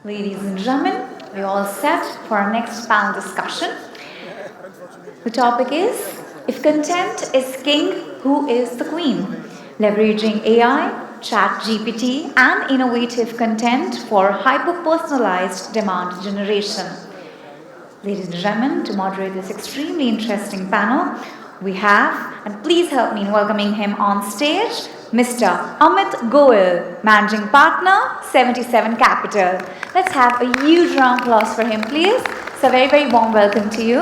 Ladies and gentlemen, we're all set for our next panel discussion. The topic is, if content is king, who is the queen? Leveraging AI, ChatGPT, and innovative content for hyper-personalized demand generation. Ladies and gentlemen, to moderate this extremely interesting panel, we have, and please help me in welcoming him on stage, Mr. Amit Goel, Managing Partner, 77 Capital. Let's have a huge round of applause for him, please. So, very, very warm welcome to you.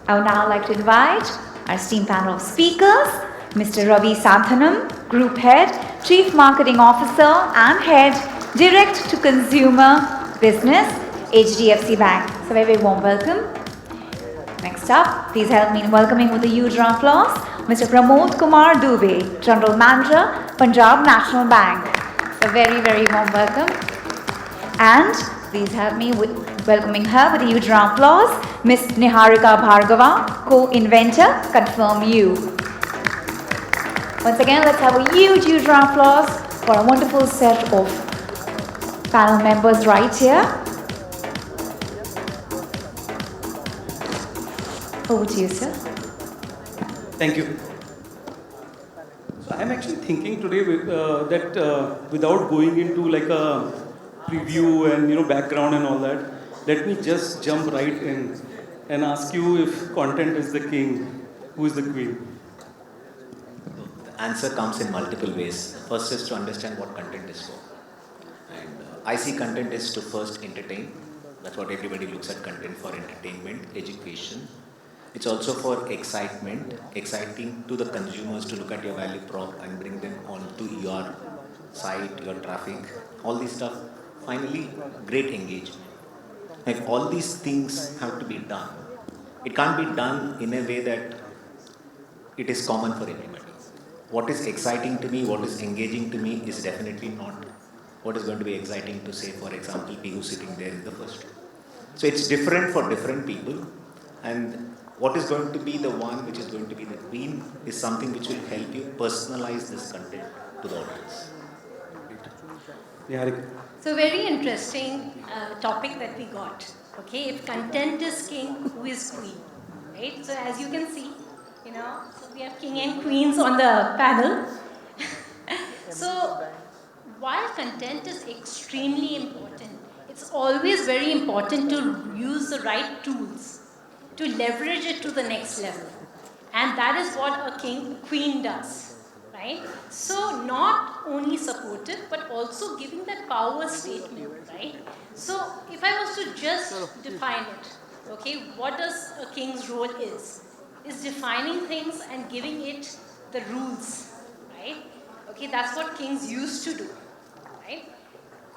I would now like to invite our esteemed panel of speakers, Mr. Ravi Santhanam, Group Head, Chief Marketing Officer and Head, Direct to Consumer Business, HDFC Bank. So, very, very warm welcome. Next up, please help me in welcoming with a huge round of applause, Mr. Pramod Kumar Dubey, General Manager, Punjab National Bank. So, very, very warm welcome. And please help me with welcoming her with a huge round of applause, Miss Niharika Bhargava, Co-Inventor, ConfirmU. Once again, let's have a huge, huge round of applause for a wonderful set of panel members right here. Over to you, sir. Thank you. So I'm actually thinking today that without going into like a preview and background and all that, let me just jump right in and ask you, if content is the king, who is the queen? The answer comes in multiple ways. First is to understand what content is for. And I see content is to first entertain. That's what everybody looks at content for: entertainment, education. It's also for excitement, exciting to the consumers to look at your value prop and bring them onto your site, your traffic, all these stuff. Finally, great engagement. Like all these things have to be done. It can't be done in a way that it is common for everybody. What is exciting to me, what is engaging to me is definitely not what is going to be exciting to, say, for example, P who's sitting there in the first row. So it's different for different people, and what is going to be the one which is going to be the queen is something which will help you personalize this content to the audience. Niharika. So very interesting topic that we got. Okay, if content is king, who is queen? Right. So as you can see, so we have king and queens on the panel. So while content is extremely important, it's always very important to use the right tools to leverage it to the next level. And that is what a queen does, right? So not only supportive, but also giving that power statement, right? So if I was to just define it, okay, what does a king's role is defining things and giving it the rules, right? Okay, that's what kings used to do, right?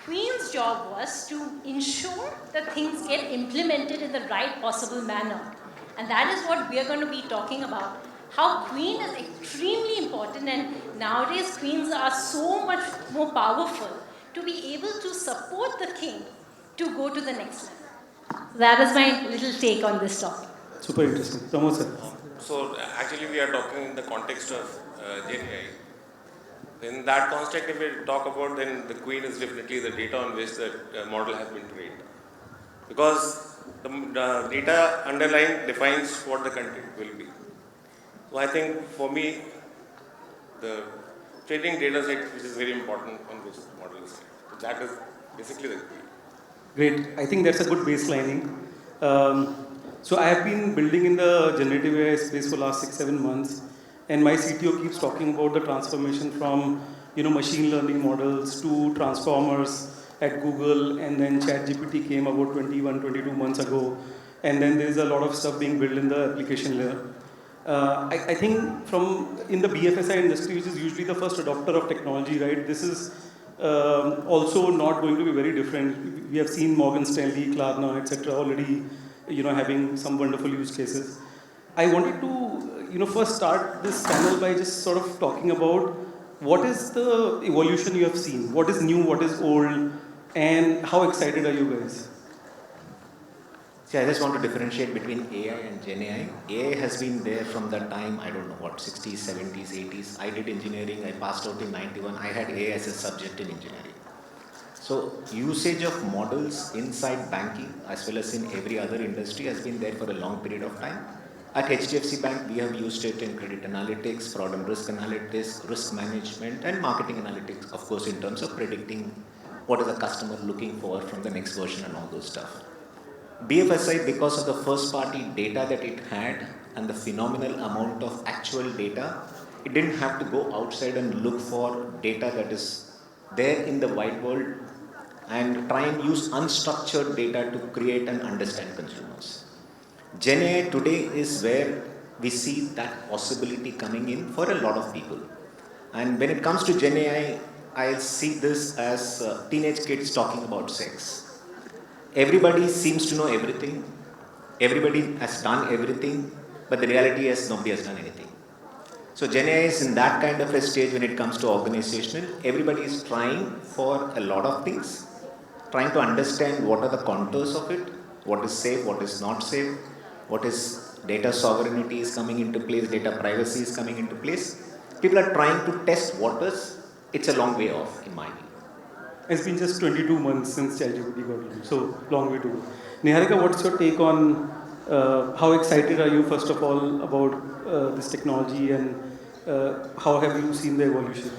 Queen's job was to ensure that things get implemented in the right possible manner. And that is what we are going to be talking about. How queen is extremely important, and nowadays queens are so much more powerful to be able to support the king to go to the next level. That is my little take on this topic. Super interesting. Pramod sir. So actually we are talking in the context of Gen AI. In that context, if we talk about, then the queen is definitely the data on which the model has been trained. Because the data underlying defines what the content will be. So I think for me, the training data set, which is very important on which the model is trained. So that is basically the queen. Great. I think that's a good baselining. So I have been building in the generative AI space for the last 6-7 months. And my CTO keeps talking about the transformation from machine learning models to transformers at Google, and then ChatGPT came about 21-22 months ago, and then there is a lot of stuff being built in the application layer. I think from in the BFSI industry, which is usually the first adopter of technology, right? This is also not going to be very different. We have seen Morgan Stanley, Klarna, etc. already, having some wonderful use cases. I wanted to, first start this panel by just sort of talking about what is the evolution you have seen, what is new, what is old, and how excited are you guys? See, I just want to differentiate between AI and Gen AI. AI has been there from the time, I don't know what, 60s, 70s, 80s. I did engineering, I passed out in 91. I had AI as a subject in engineering. So usage of models inside banking as well as in every other industry has been there for a long period of time. At HDFC Bank, we have used it in credit analytics, fraud and risk analytics, risk management, and marketing analytics, of course, in terms of predicting what is the customer looking for from the next version and all those stuff. BFSI, because of the first party data that it had and the phenomenal amount of actual data, it didn't have to go outside and look for data that is there in the wide world and try and use unstructured data to create and understand consumers. Gen AI today is where we see that possibility coming in for a lot of people. And when it comes to Gen AI, I see this as teenage kids talking about sex. Everybody seems to know everything. Everybody has done everything, but the reality is nobody has done anything. So Gen AI is in that kind of a stage when it comes to organizational. Everybody is trying for a lot of things, trying to understand what are the contours of it, what is safe, what is not safe, what is data sovereignty is coming into place, data privacy is coming into place. People are trying to test waters. It's a long way off, in my view. It's been just 22 months since ChatGPT got released, so long way to go. Niharika, what's your take on how excited are you, first of all, about this technology, and how have you seen the evolution?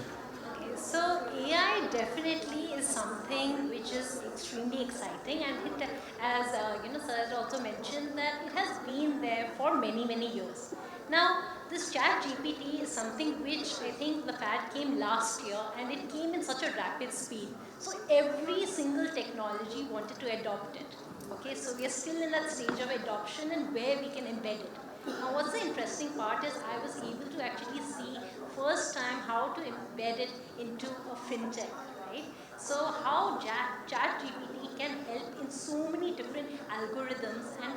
Okay, so AI definitely is something which is extremely exciting, and it, as sir has also mentioned, that it has been there for many years. Now, this Chat GPT is something which I think the fad came last year, and it came in such a rapid speed. So every single technology wanted to adopt it. Okay, so we are still in that stage of adoption and where we can embed it. Now, what's the interesting part is I was able to actually see first time how to embed it into a fintech, right? So how ChatGPT can help in so many different algorithms and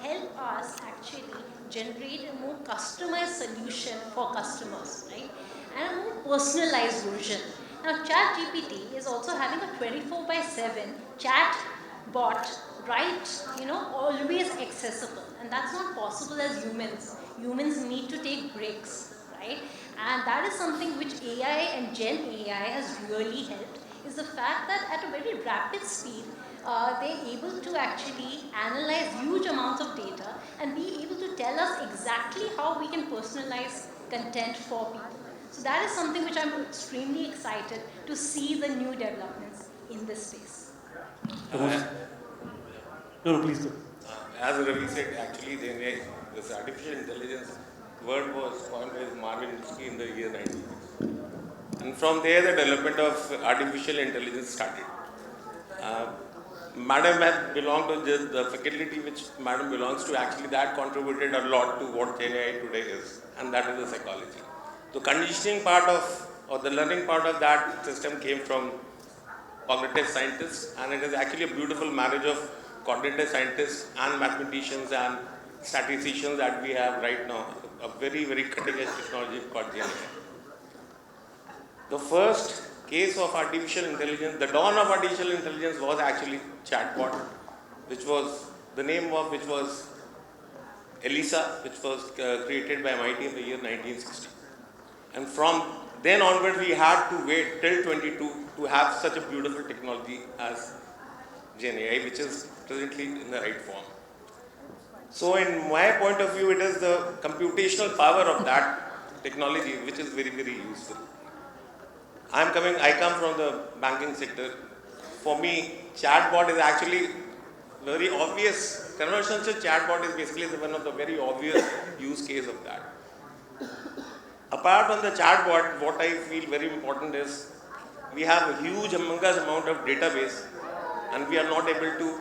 help us actually generate a more customized solution for customers, right? And a more personalized version. Now, ChatGPT is also having a 24/7 chat bot, right, always accessible, and that's not possible as humans need to take breaks, right? And that is something which AI and Gen AI has really helped, is the fact that at a very rapid speed they're able to actually analyze huge amounts of data and be able to tell us exactly how we can personalize content for people. So that is something which I'm extremely excited to see the new developments in this space. No, please go. As Ravi said, actually, this artificial intelligence word was coined by Marvin Minsky in the year 1960. And from there, the development of artificial intelligence started. Madam had belonged to the faculty which Madam belongs to, actually that contributed a lot to what Gen AI today is, and that is the psychology. The conditioning part of, or the learning part of that system came from cognitive scientists, and it is actually a beautiful marriage of cognitive scientists and mathematicians and statisticians that we have right now, a very cutting edge technology called Gen AI. The first case of artificial intelligence, the dawn of artificial intelligence was actually chatbot, which was, the name of which was Elisa, which was created by MIT in the year 1960. And from then onward, we had to wait till 22 to have such a beautiful technology as Gen AI, which is presently in the right form. So in my point of view, it is the computational power of that technology which is very useful. I come from the banking sector. For me, chatbot is actually very obvious. Conversational chatbot is basically one of the very obvious use case of that. Apart from the chatbot, what I feel very important is we have a huge humongous amount of database, and we are not able to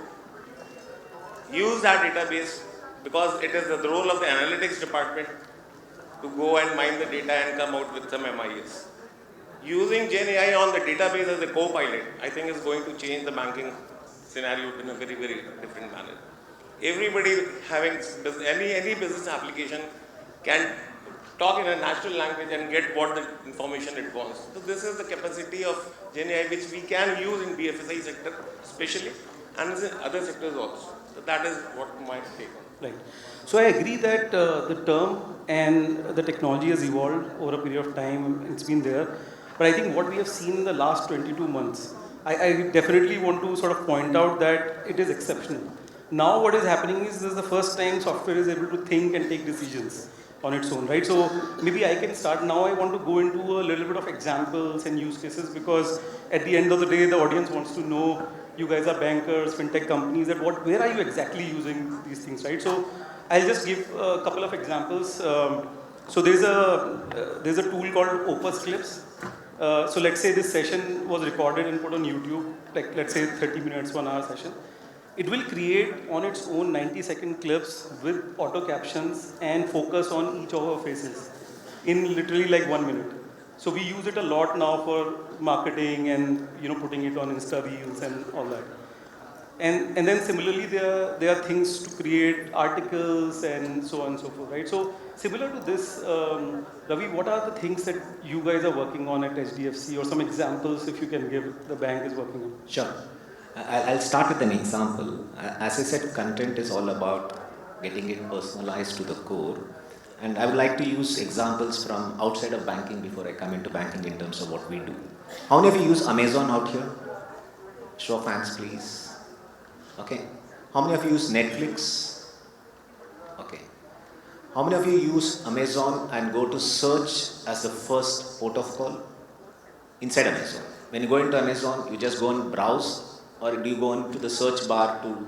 use that database because it is the role of the analytics department to go and mine the data and come out with some MIS. Using Gen AI on the database as a co-pilot, I think is going to change the banking scenario in a very different manner. Everybody having any business application can talk in a natural language and get what the information it wants. So this is the capacity of Gen AI which we can use in BFSI sector especially, and in other sectors also. So that is what my take on. Right. So I agree that the term and the technology has evolved over a period of time. It's been there. But I think what we have seen in the last 22 months, I definitely want to sort of point out that it is exceptional. Now what is happening is this is the first time software is able to think and take decisions on its own, right? So maybe I can start now. I want to go into a little bit of examples and use cases because at the end of the day, the audience wants to know you guys are bankers, fintech companies, that where are you exactly using these things, right? So I'll just give a couple of examples. So there's a tool called Opus Clips. So let's say this session was recorded and put on YouTube, like let's say 30 minutes, 1 hour session. It will create on its own 90-second clips with auto captions and focus on each of our faces in literally like 1 minute. So we use it a lot now for marketing and putting it on Insta Reels and all that. And then similarly, there are things to create articles and so on and so forth, right? So similar to this, Ravi, what are the things that you guys are working on at HDFC, or some examples if you can give the bank is working on? Sure. I'll start with an example. As I said, content is all about getting it personalized to the core. And I would like to use examples from outside of banking before I come into banking in terms of what we do. How many of you use Amazon out here? Show of hands, please. Okay. How many of you use Netflix? Okay. How many of you use Amazon and go to search as the first port of call? Inside Amazon. When you go into Amazon, you just go and browse, or do you go into the search bar to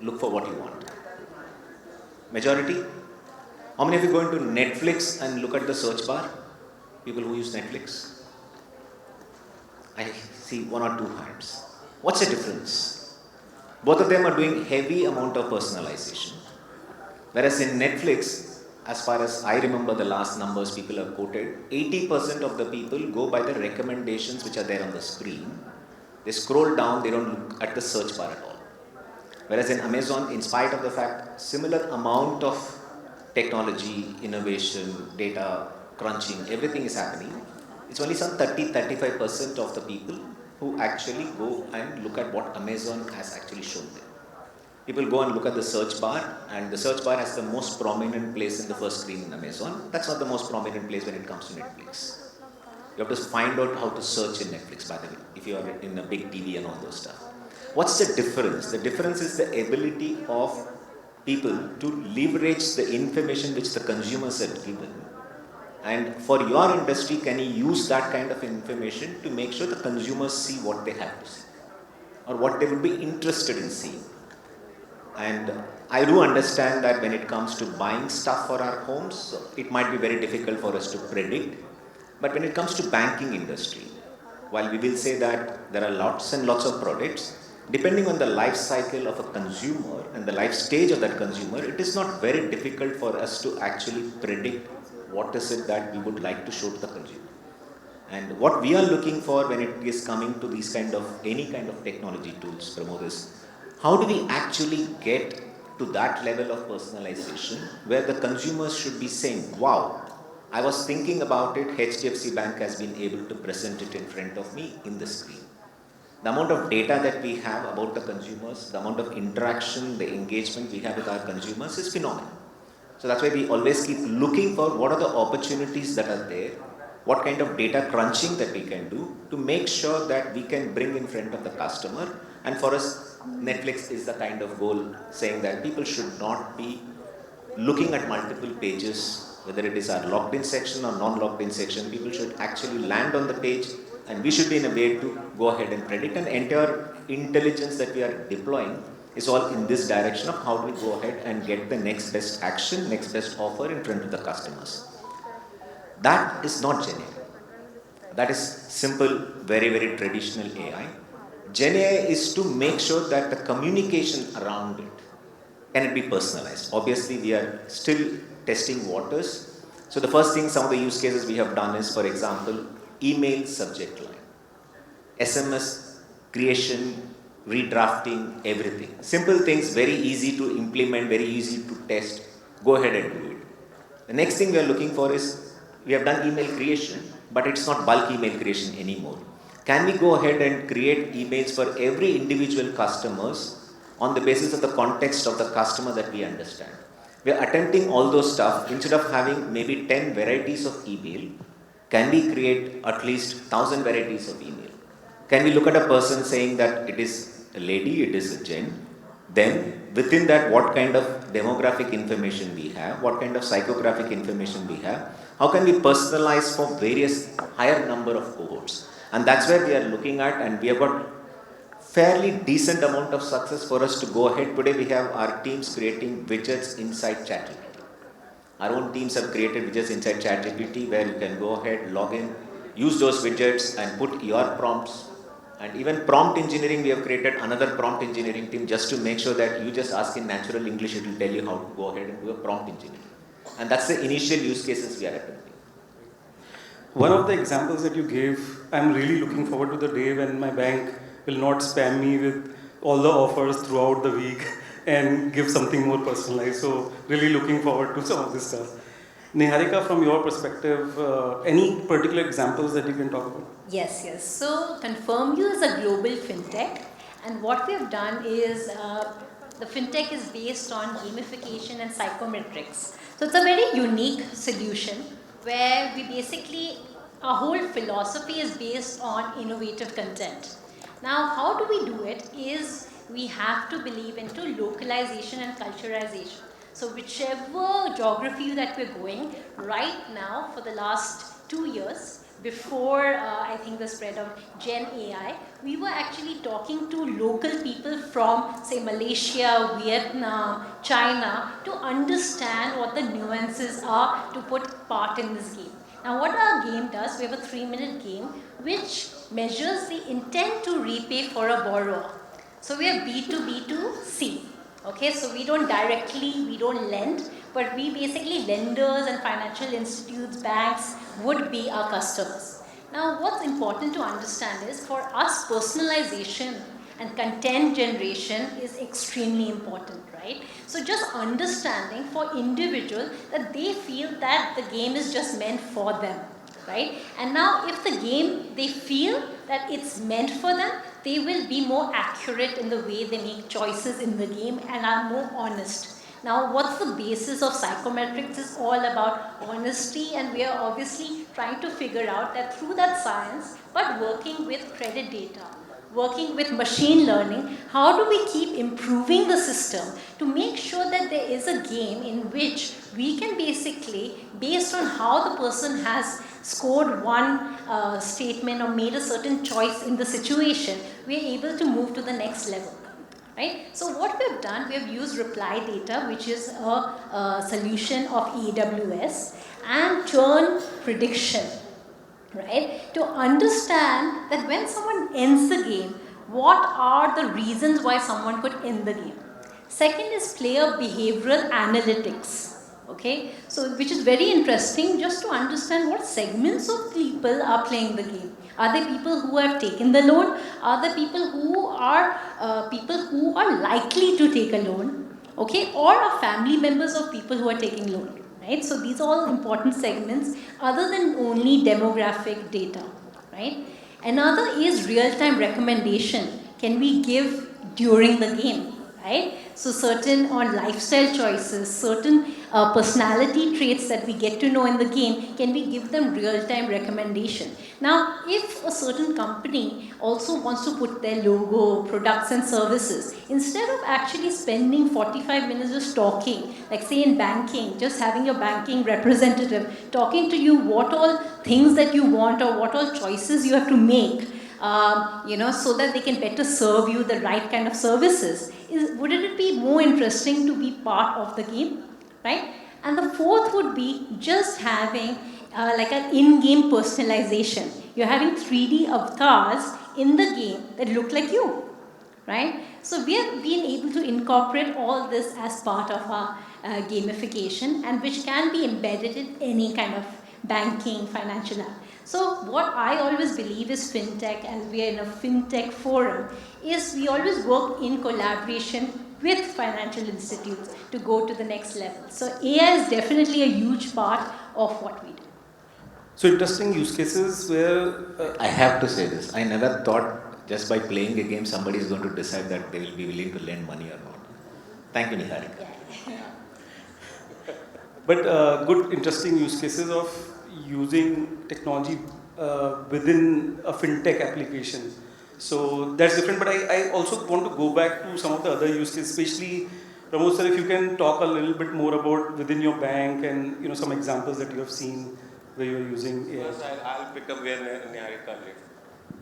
look for what you want? Majority? How many of you go into Netflix and look at the search bar? People who use Netflix? I see 1 or 2 hands. What's the difference? Both of them are doing heavy amount of personalization. Whereas in Netflix, as far as I remember the last numbers people have quoted, 80% of the people go by the recommendations which are there on the screen. They scroll down, they don't look at the search bar at all. Whereas in Amazon, in spite of the fact, similar amount of technology, innovation, data, crunching, everything is happening, it's only some 30-35% of the people who actually go and look at what Amazon has actually shown them. People go and look at the search bar, and the search bar has the most prominent place in the first screen in Amazon. That's not the most prominent place when it comes to Netflix. You have to find out how to search in Netflix, by the way, if you are in a big TV and all those stuff. What's the difference? The difference is the ability of people to leverage the information which the consumers have given. And for your industry, can you use that kind of information to make sure the consumers see what they have to see, or what they would be interested in seeing? And I do understand that when it comes to buying stuff for our homes, it might be very difficult for us to predict. But when it comes to banking industry, while we will say that there are lots and lots of products, depending on the life cycle of a consumer and the life stage of that consumer, it is not very difficult for us to actually predict what is it that we would like to show to the consumer. And what we are looking for when it is coming to these any kind of technology tools, Pramod, is how do we actually get to that level of personalization where the consumers should be saying, wow, I was thinking about it, HDFC Bank has been able to present it in front of me in the screen. The amount of data that we have about the consumers, the amount of interaction, the engagement we have with our consumers is phenomenal. So that's why we always keep looking for what are the opportunities that are there, what kind of data crunching that we can do to make sure that we can bring in front of the customer. And for us, Netflix is the kind of goal saying that people should not be looking at multiple pages, whether it is our logged in section or non-logged in section. People should actually land on the page, and we should be in a way to go ahead and predict. And entire intelligence that we are deploying is all in this direction of how do we go ahead and get the next best action, next best offer in front of the customers. That is not Gen AI. That is simple, very, very traditional AI. Gen AI is to make sure that the communication around it, can it be personalized? Obviously, we are still testing waters. So the first thing, some of the use cases we have done is, for example, email subject line, SMS creation, redrafting, everything. Simple things, very easy to implement, very easy to test. Go ahead and do it. The next thing we are looking for is, we have done email creation, but it's not bulk email creation anymore. Can we go ahead and create emails for every individual customers on the basis of the context of the customer that we understand? We are attempting all those stuff. Instead of having maybe 10 varieties of email, can we create at least 1,000 varieties of email? Can we look at a person saying that it is a lady, it is a gen? Then within that, what kind of demographic information we have, what kind of psychographic information we have, how can we personalize for various higher number of cohorts? And that's where we are looking at, and we have got fairly decent amount of success for us to go ahead. Today we have our teams creating widgets inside ChatGPT. Our own teams have created widgets inside ChatGPT where you can go ahead, log in, use those widgets and put your prompts. And even prompt engineering, we have created another prompt engineering team just to make sure that you just ask in natural English, it will tell you how to go ahead and do a prompt engineering. And that's the initial use cases we are attempting. One of the examples that you gave, I'm really looking forward to the day when my bank will not spam me with all the offers throughout the week and give something more personalized. So really looking forward to some of this stuff. Niharika, from your perspective, any particular examples that you can talk about? Yes, yes. So ConfirmU is a global fintech, and what we have done is the fintech is based on gamification and psychometrics. So it's a very unique solution where we basically, our whole philosophy is based on innovative content. Now, how do we do it is we have to believe into localization and culturalization. So whichever geography that we're going, right now for the last 2 years, before I think the spread of Gen AI, we were actually talking to local people from say Malaysia, Vietnam, China to understand what the nuances are to put part in this game. Now what our game does, we have a 3-minute game which measures the intent to repay for a borrower. So we are B2B2C. Okay, so we don't lend, but we basically lenders and financial institutes, banks would be our customers. Now, what's important to understand is for us, personalization and content generation is extremely important, right? So just understanding for individual that they feel that the game is just meant for them, right? And now if the game, they feel that it's meant for them, they will be more accurate in the way they make choices in the game and are more honest. Now, what's the basis of psychometrics is all about honesty, and we are obviously trying to figure out that through that science, but working with credit data, working with machine learning, how do we keep improving the system to make sure that there is a game in which we can basically, based on how the person has scored one statement or made a certain choice in the situation, we are able to move to the next level. Right? So what we have done, we have used reply data, which is a solution of AWS, and churn prediction, right? To understand that when someone ends the game, what are the reasons why someone could end the game? Second is player behavioral analytics. Okay, so which is very interesting just to understand what segments of people are playing the game. Are they people who have taken the loan? Are they people who are likely to take a loan? Okay, or are family members of people who are taking loan? Right. So these are all important segments other than only demographic data. Right. Another is real-time recommendation. Can we give during the game? Right. So certain on lifestyle choices, certain personality traits that we get to know in the game, can we give them real-time recommendation? Now, if a certain company also wants to put their logo, products and services, instead of actually spending 45 minutes just talking, like say in banking, just having your banking representative talking to you what all things that you want or what all choices you have to make, so that they can better serve you the right kind of services. Wouldn't it be more interesting to be part of the game, right? And the fourth would be just having like an in-game personalization. You're having 3D avatars in the game that look like you, right? So we have been able to incorporate all this as part of our gamification, and which can be embedded in any kind of banking, financial app. So what I always believe is fintech, and we are in a fintech forum, is we always work in collaboration with financial institutes to go to the next level. So AI is definitely a huge part of what we do. So interesting use cases where... I have to say this. I never thought just by playing a game somebody is going to decide that they will be willing to lend money or not. Thank you, Niharika. Yeah. But good, interesting use cases of using technology within a fintech application. So that's different, but I also want to go back to some of the other use cases, especially Pramod sir, if you can talk a little bit more about within your bank and some examples that you have seen where you're using AI. First, I'll pick up where Niharika left.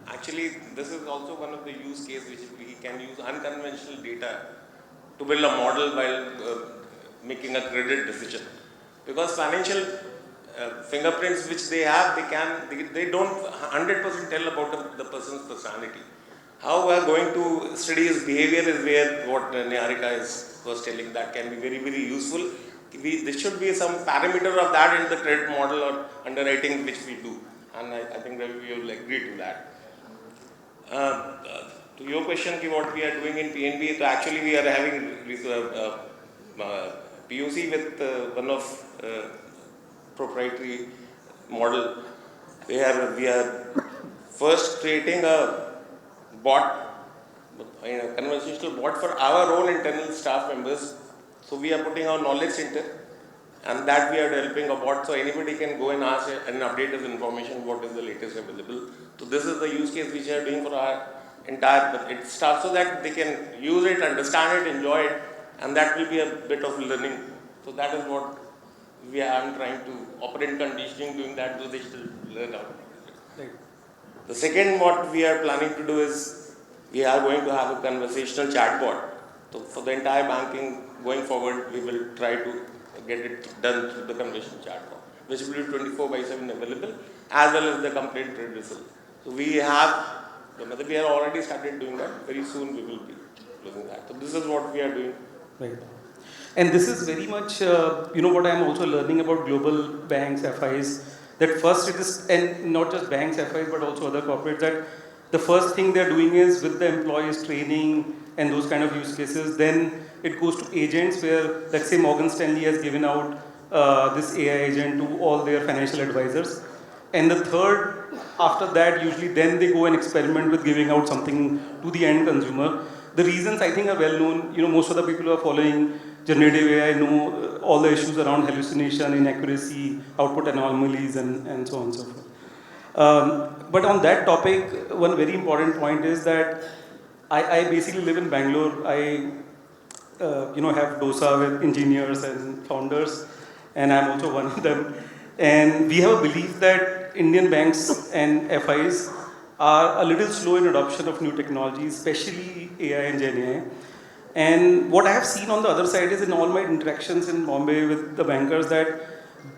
Actually, this is also one of the use cases which we can use unconventional data to build a model while making a credit decision. Because financial fingerprints which they have, they don't 100% tell about the person's personality. How we are going to study his behavior is where what Niharika was telling, that can be very, very useful. There should be some parameter of that in the credit model or underwriting which we do. And I think that we will agree to that. To your question, what we are doing in PNB, so actually we are having POC with one of proprietary model where we are first creating a bot, a conversational bot for our own internal staff members. So we are putting our knowledge center, and that we are developing a bot so anybody can go and ask and update his information what is the latest available. So this is the use case which we are doing for our entire staff so that they can use it, understand it, enjoy it, and that will be a bit of learning. So that is what we are trying to operate conditioning, doing that so they still learn out. Right. The second what we are planning to do is we are going to have a conversational chatbot. So for the entire banking going forward, we will try to get it done through the conventional chatbot, which will be 24/7 available, as well as the complete trade result. So we are already started doing that. Very soon we will be doing that. So this is what we are doing. Right. And this is very much, what I'm also learning about global banks, FIs, that first it is, and not just banks, FIs, but also other corporates, that the first thing they're doing is with the employees training and those kind of use cases, then it goes to agents where, let's say Morgan Stanley has given out this AI agent to all their financial advisors. And the third, after that, usually then they go and experiment with giving out something to the end consumer. The reasons I think are well known. Most of the people who are following generative AI know all the issues around hallucination, inaccuracy, output anomalies, and so on and so forth. But on that topic, one very important point is that I basically live in Bangalore. I have DOSA with engineers and founders, and I'm also one of them. And we have a belief that Indian banks and FIs are a little slow in adoption of new technologies, especially AI and Gen AI. And what I have seen on the other side is in all my interactions in Bombay with the bankers that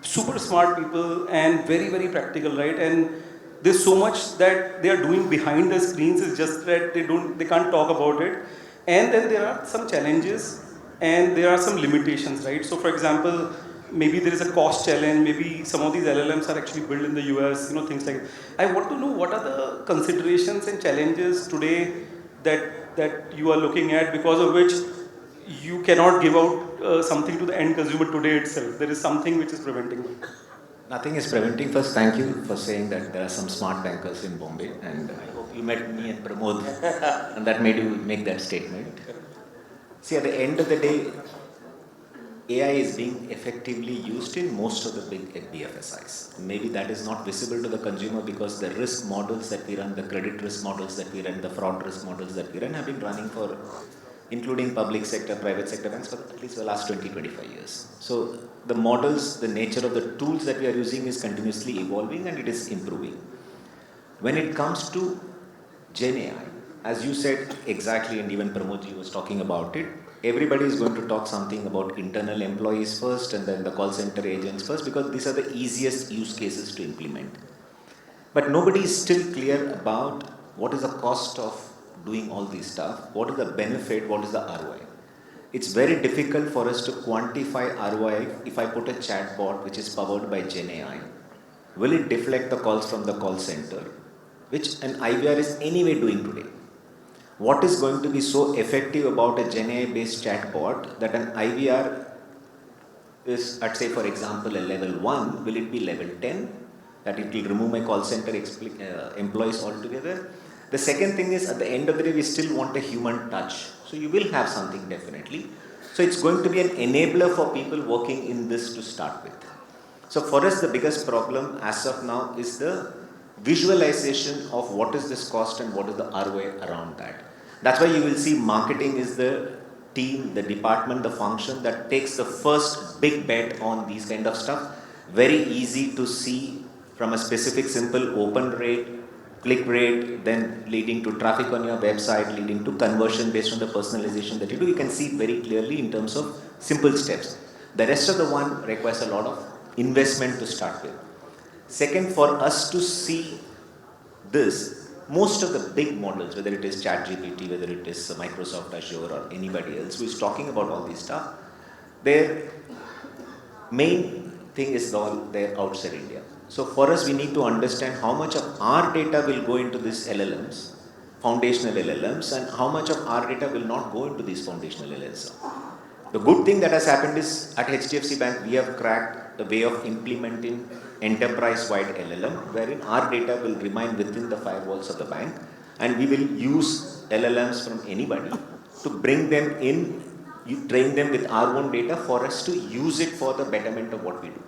super smart people and very, very practical, right? And there's so much that they are doing behind the screens, is just that they can't talk about it. And then there are some challenges and there are some limitations, right? So for example, maybe there is a cost challenge, maybe some of these LLMs are actually built in the US, things like that. I want to know what are the considerations and challenges today that you are looking at, because of which you cannot give out something to the end consumer today itself. There is something which is preventing you. Nothing is preventing. First, thank you for saying that there are some smart bankers in Bombay, and I hope you met me and Pramod, and that made you make that statement. See, at the end of the day, AI is being effectively used in most of the big BFSIs. Maybe that is not visible to the consumer because the risk models that we run, the credit risk models that we run, the fraud risk models that we run have been running for, including public sector, private sector banks, for at least the last 20-25 years. So the models, the nature of the tools that we are using is continuously evolving and it is improving. When it comes to Gen AI, as you said exactly, and even Pramodji was talking about it, everybody is going to talk something about internal employees first and then the call center agents first, because these are the easiest use cases to implement. But nobody is still clear about what is the cost of doing all this stuff, what is the benefit, what is the ROI. It's very difficult for us to quantify ROI. If I put a chatbot which is powered by Gen AI, will it deflect the calls from the call center, which an IVR is anyway doing today? What is going to be so effective about a Gen AI based chatbot that an IVR is, let's say for example, a level 1, will it be level 10? That it will remove my call center employees altogether? The second thing is, at the end of the day, we still want a human touch. So you will have something definitely. So it's going to be an enabler for people working in this to start with. So for us, the biggest problem as of now is the visualization of what is this cost and what is the ROI around that. That's why you will see marketing is the team, the department, the function that takes the first big bet on these kind of stuff. Very easy to see from a specific simple open rate, click rate, then leading to traffic on your website, leading to conversion based on the personalization that you do. You can see very clearly in terms of simple steps. The rest of the one requires a lot of investment to start with. Second, for us to see this, most of the big models, whether it is ChatGPT, whether it is Microsoft Azure or anybody else who is talking about all this stuff, their main thing is all there outside India. So for us, we need to understand how much of our data will go into these LLMs, foundational LLMs, and how much of our data will not go into these foundational LLMs. The good thing that has happened is at HDFC Bank, we have cracked the way of implementing enterprise-wide LLM, wherein our data will remain within the firewalls of the bank, and we will use LLMs from anybody to bring them in, train them with our own data for us to use it for the betterment of what we do.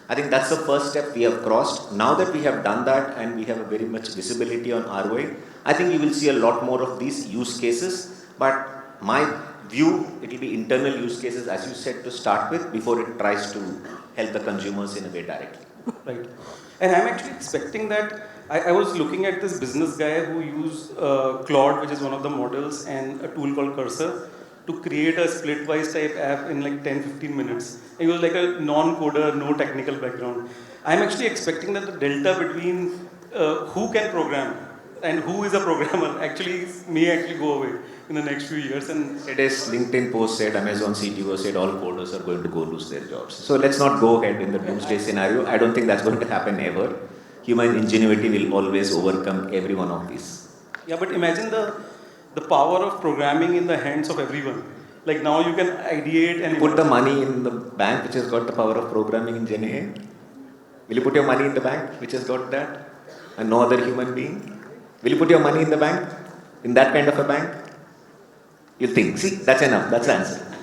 I think that's the first step we have crossed. Now that we have done that and we have a very much visibility on ROI, I think you will see a lot more of these use cases. But my view, it will be internal use cases, as you said, to start with before it tries to help the consumers in a way directly. Right. And I'm actually expecting that. I was looking at this business guy who used Claude, which is one of the models, and a tool called Cursor to create a splitwise type app in like 10-15 minutes. He was like a non-coder, no technical background. I'm actually expecting that the delta between who can program and who is a programmer may go away in the next few years. And Today's LinkedIn post said, Amazon CTO said all coders are going to go lose their jobs. So let's not go ahead in the doomsday scenario. I don't think that's going to happen ever. Human ingenuity will always overcome every one of these. yeah, but imagine the power of programming in the hands of everyone. Like now you can ideate and Put the money in the bank which has got the power of programming in Gen AI. Will you put your money in the bank which has got that? And no other human being? Will you put your money in the bank? In that kind of a bank? You'll think, see, that's enough, that's the answer.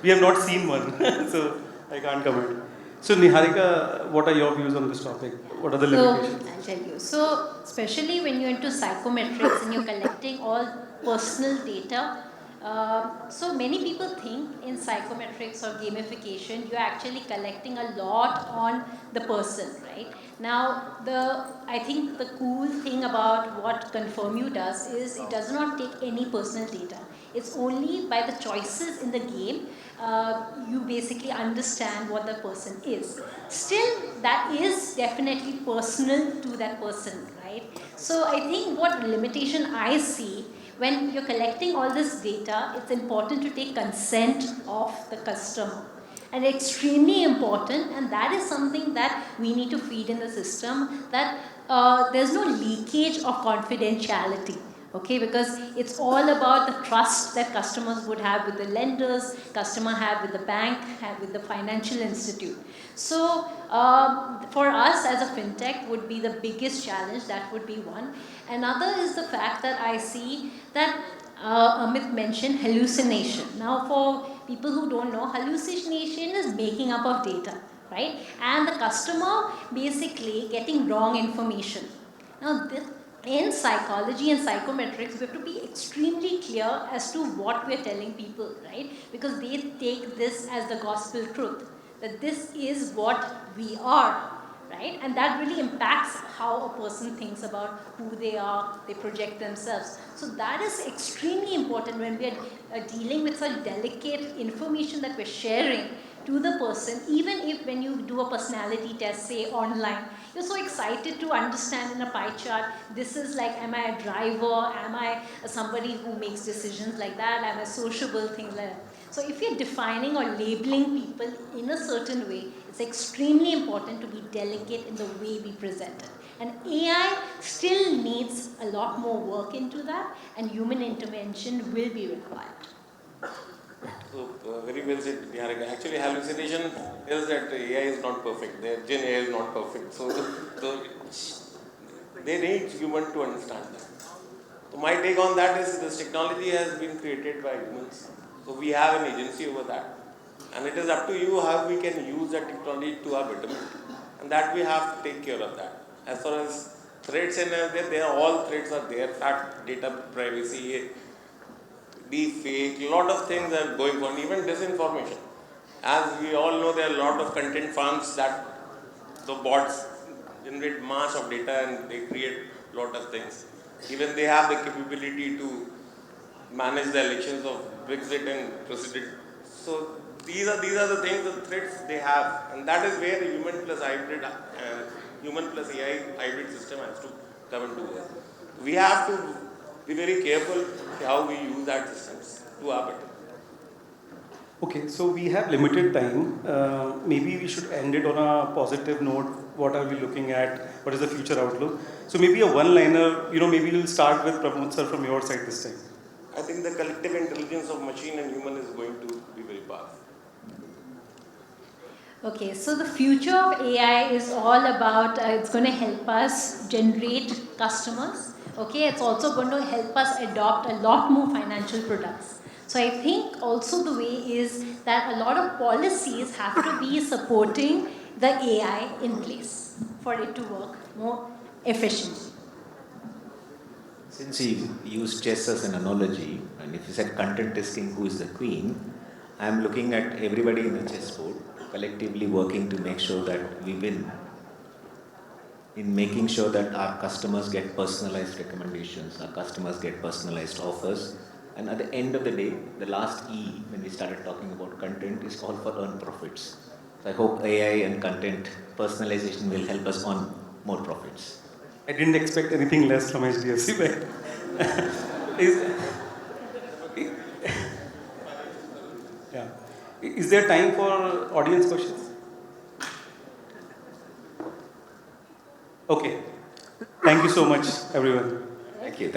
We have not seen one, so I can't comment. So Niharika, what are your views on this topic? What are the limitations? I'll tell you. So, especially when you're into psychometrics and you're collecting all personal data, so many people think in psychometrics or gamification, you're actually collecting a lot on the person, right? Now, I think the cool thing about what ConfirmU does is it does not take any personal data. It's only by the choices in the game, you basically understand what the person is. Still, that is definitely personal to that person, right? So I think what limitation I see, when you're collecting all this data, it's important to take consent of the customer. And extremely important, and that is something that we need to feed in the system, that there's no leakage of confidentiality. Okay, because it's all about the trust that customers would have with the lenders, customer have with the bank, have with the financial institute. So for us as a fintech would be the biggest challenge, that would be one. Another is the fact that I see that Amit mentioned hallucination. Now for people who don't know, hallucination is making up of data, right? And the customer basically getting wrong information. Now in psychology and psychometrics, we have to be extremely clear as to what we are telling people, right? Because they take this as the gospel truth, that this is what we are, right? And that really impacts how a person thinks about who they are, they project themselves. So that is extremely important when we are dealing with such delicate information that we're sharing to the person, even if when you do a personality test, say online, you're so excited to understand in a pie chart, this is like, am I a driver, am I somebody who makes decisions like that, am I sociable, things like that. So if you're defining or labeling people in a certain way, it's extremely important to be delicate in the way we present it. And AI still needs a lot more work into that, and human intervention will be required. So, very well said, Niharika. Actually, hallucination is that AI is not perfect. The Gen AI is not perfect. So they need human to understand that. So my take on that is this technology has been created by humans. So we have an agency over that. And it is up to you how we can use that technology to our betterment. And that we have to take care of that. As far as threats and they are all threats are there. Fact, data privacy, deepfake, lot of things are going on. Even disinformation. As we all know, there are a lot of content farms that the bots generate mass of data and they create lot of things. Even they have the capability to manage the elections of Brexit and president. So these are the things, the threats they have, and that is where human plus AI hybrid system has to come into work. We have to be very careful how we use that systems to our better. Okay, so we have limited time. Maybe we should end it on a positive note. What are we looking at? What is the future outlook? So maybe a one-liner, maybe we'll start with Pramod sir from your side this time. I think the collective intelligence of machine and human is going to be very powerful. Okay, so the future of AI is all about, it's going to help us generate customers. Okay, it's also going to help us adopt a lot more financial products. So I think also the way is that a lot of policies have to be supporting the AI in place for it to work more efficiently. Since you used chess as an analogy, and if you said content is king, who is the queen, I am looking at everybody in the chessboard collectively working to make sure that we win in making sure that our customers get personalized recommendations, our customers get personalized offers, and at the end of the day, the last E, when we started talking about content, is all for earn profits. So I hope AI and content personalization will help us earn more profits. I didn't expect anything less from HDFC, but yeah. Is there time for audience questions? Okay. Thank you so much, everyone. Thank you.